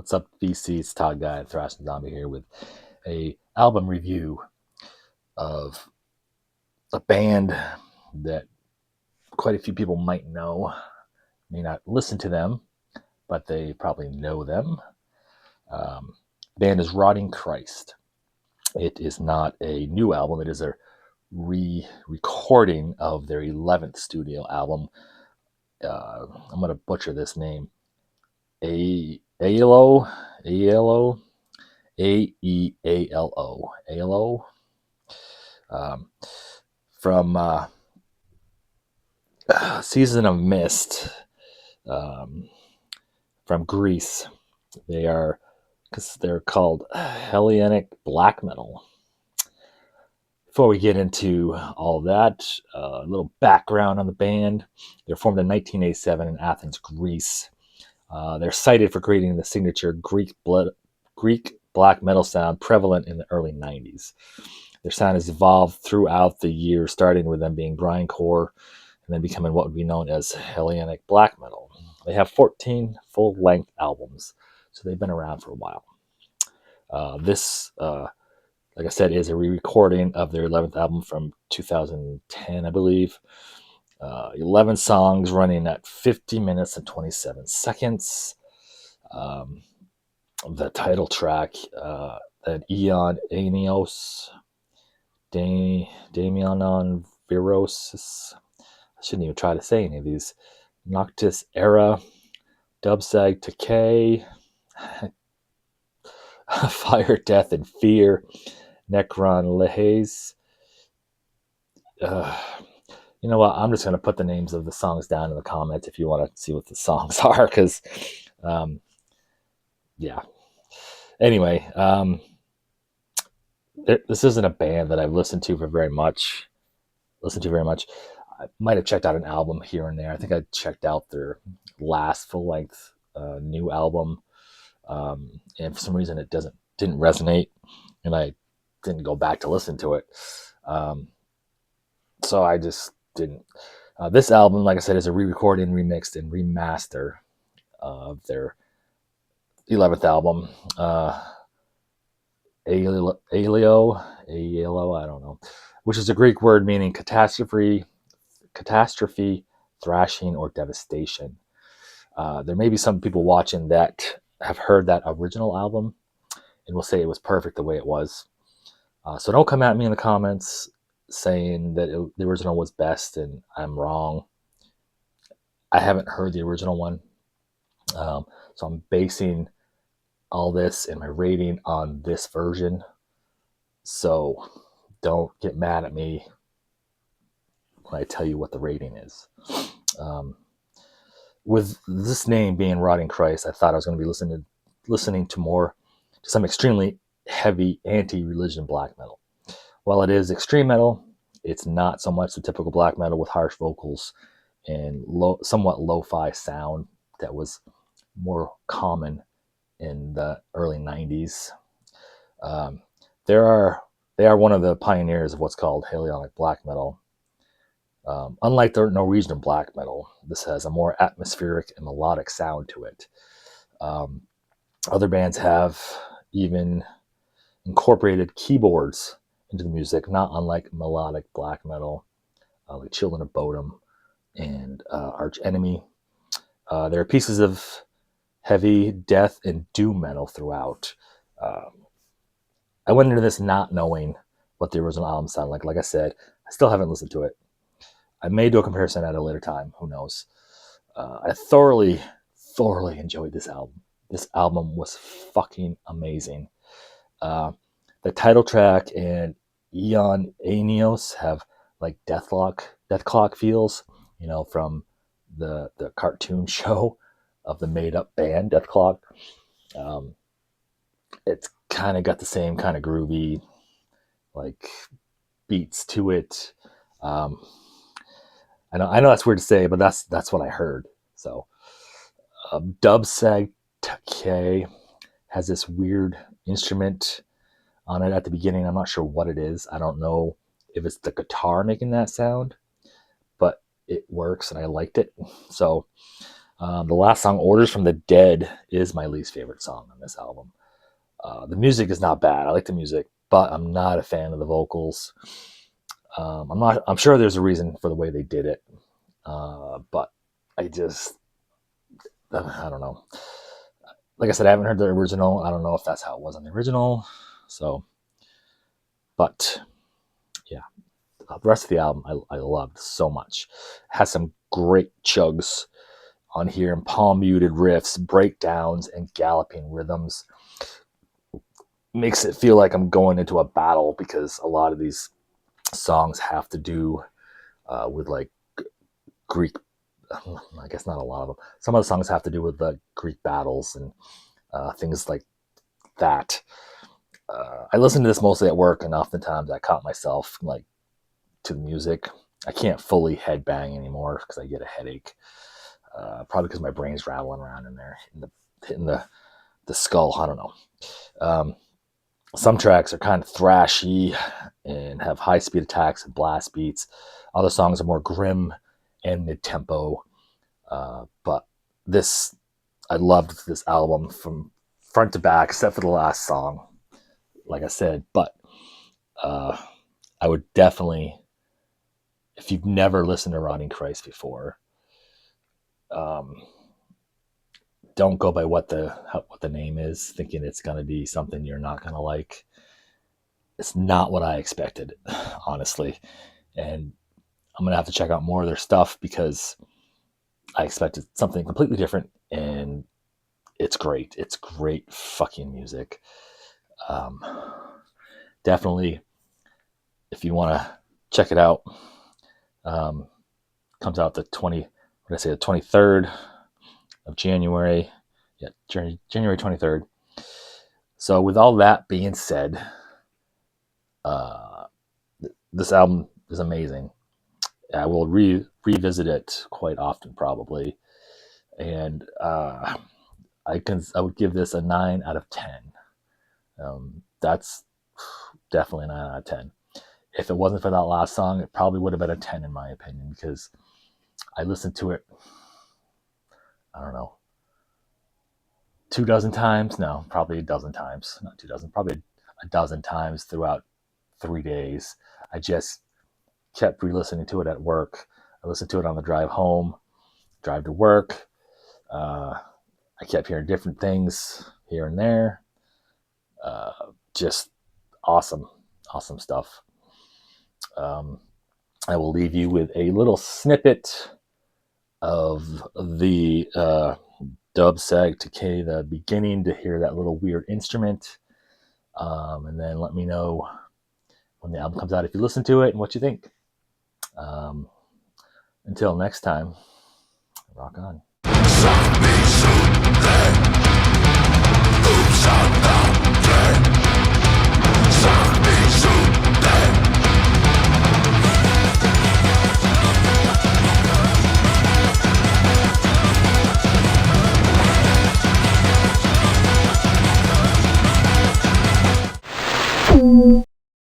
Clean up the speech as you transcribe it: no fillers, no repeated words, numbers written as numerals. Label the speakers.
Speaker 1: What's up, VC? It's Todd Guy and Thrash and Zombie here with a album review of a band that quite a few people might know, may not listen to them, but they probably know them. Band is Rotting Christ. It is not a new album. It is a re-recording of their 11th studio album. I'm going to butcher this name. Aealo, Aealo, Aealo, Aealo. From Season of Mist, from Greece. They're called Hellenic black metal. Before we get into all that, a little background on the band. They're formed in 1987 in Athens, Greece. They're cited for creating the signature Greek black metal sound prevalent in the early 90s. Their sound has evolved throughout the years, starting with them being grindcore and then becoming what would be known as Hellenic black metal. They have 14 full-length albums, so they've been around for a while. This, like I said, is a re-recording of their 11th album from 2010, I believe. 11 songs running at 50 minutes and 27 seconds. The title track, that Eon Aenaos, Daimonon Vrosis. I shouldn't even try to say any of these. Noctis Era, Dub-Sag-Ta-Ke, Fire, Death, and Fear, Nekron Iahes. You know what? I'm just going to put the names of the songs down in the comments if you want to see what the songs are, because, yeah. Anyway, this isn't a band that I've listened to very much. I might have checked out an album here and there. I think I checked out their last full-length new album, and for some reason it didn't resonate, and I didn't go back to listen to it. So I just didn't. This album, like I said, is a re-recording, remixed, and remaster of their 11th album. Aealo, I don't know, which is a Greek word meaning catastrophe, thrashing, or devastation. There may be some people watching that have heard that original album and will say it was perfect the way it was. So don't come at me in the comments saying that the original was best and I'm wrong. I haven't heard the original one. So I'm basing all this and my rating on this version. So don't get mad at me when I tell you what the rating is. With this name being Rotting Christ, I thought I was going to be listening to some extremely heavy anti-religion black metal. While it is extreme metal, it's not so much the typical black metal with harsh vocals and somewhat lo-fi sound that was more common in the early 90s. They are one of the pioneers of what's called Hellenic black metal. Unlike the Norwegian black metal, this has a more atmospheric and melodic sound to it. Other bands have even incorporated keyboards into the music, not unlike melodic black metal, like Children of Bodom and Arch Enemy. There are pieces of heavy death and doom metal throughout. I went into this not knowing what the original album sounded like. Like I said, I still haven't listened to it. I may do a comparison at a later time. Who knows? I thoroughly enjoyed this album. This album was fucking amazing. The title track and Eon Aenaos have like death clock feels, from the cartoon show of the made up band Death Clock. It's kind of got the same kind of groovy like beats to it. I know that's weird to say, but that's what I heard. So Dub-Sag-Ta-Ke has this weird instrument on it at the beginning. I'm not sure what it is. I don't know if it's the guitar making that sound, but it works and I liked it. So The last song, Orders from the Dead, is my least favorite song on this album. The music is not bad. I like the music, but I'm not a fan of the vocals. I'm sure there's a reason for the way they did it, but I just, I don't know. Like I said, I haven't heard the original. I don't know if that's how it was on the original. So, but yeah, the rest of the album I loved so much. It has some great chugs on here, and palm muted riffs, breakdowns, and galloping rhythms. Makes it feel like I'm going into a battle, because a lot of these songs have to do with like Greek. I guess not a lot of them. Some of the songs have to do with the Greek battles and things like that. I listen to this mostly at work, and oftentimes I caught myself like to the music. I can't fully headbang anymore because I get a headache. Probably because my brain's rattling around in there, hitting the skull. I don't know. Some tracks are kind of thrashy and have high speed attacks and blast beats. Other songs are more grim and mid tempo. But I loved this album from front to back, except for the last song, like I said. But I would definitely, if you've never listened to Rotting Christ before, don't go by what the name is, thinking it's going to be something you're not going to like. It's not what I expected, honestly. And I'm going to have to check out more of their stuff, because I expected something completely different, and it's great. It's great fucking music. Definitely, if you want to check it out, comes out the 23rd of January. Yeah, January 23rd. So with all that being said, this album is amazing. I will revisit it quite often, probably, and I would give this a 9 out of 10. That's definitely a 9 out of 10. If it wasn't for that last song, it probably would have been a 10 in my opinion, because I listened to it, I don't know, 24 times. No, probably a dozen times. Not 24, probably a dozen times throughout 3 days. I just kept re-listening to it at work. I listened to it on the drive home, drive to work. I kept hearing different things here and there. Just awesome stuff. I will leave you with a little snippet of the Dub-Sag-Ta-Ke, the beginning, to hear that little weird instrument. And then let me know when the album comes out if you listen to it and what you think. Until next time, rock on.